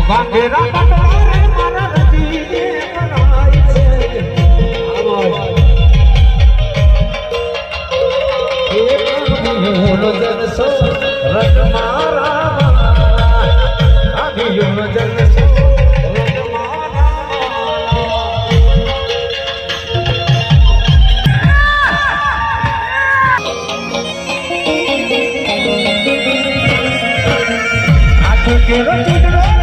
વાંગેરા પટવારે મારા રજીને બનાય છે આવો જનસો રજ મારા આભિયુનો જનસો રજ મારા કેરો ચૂડડો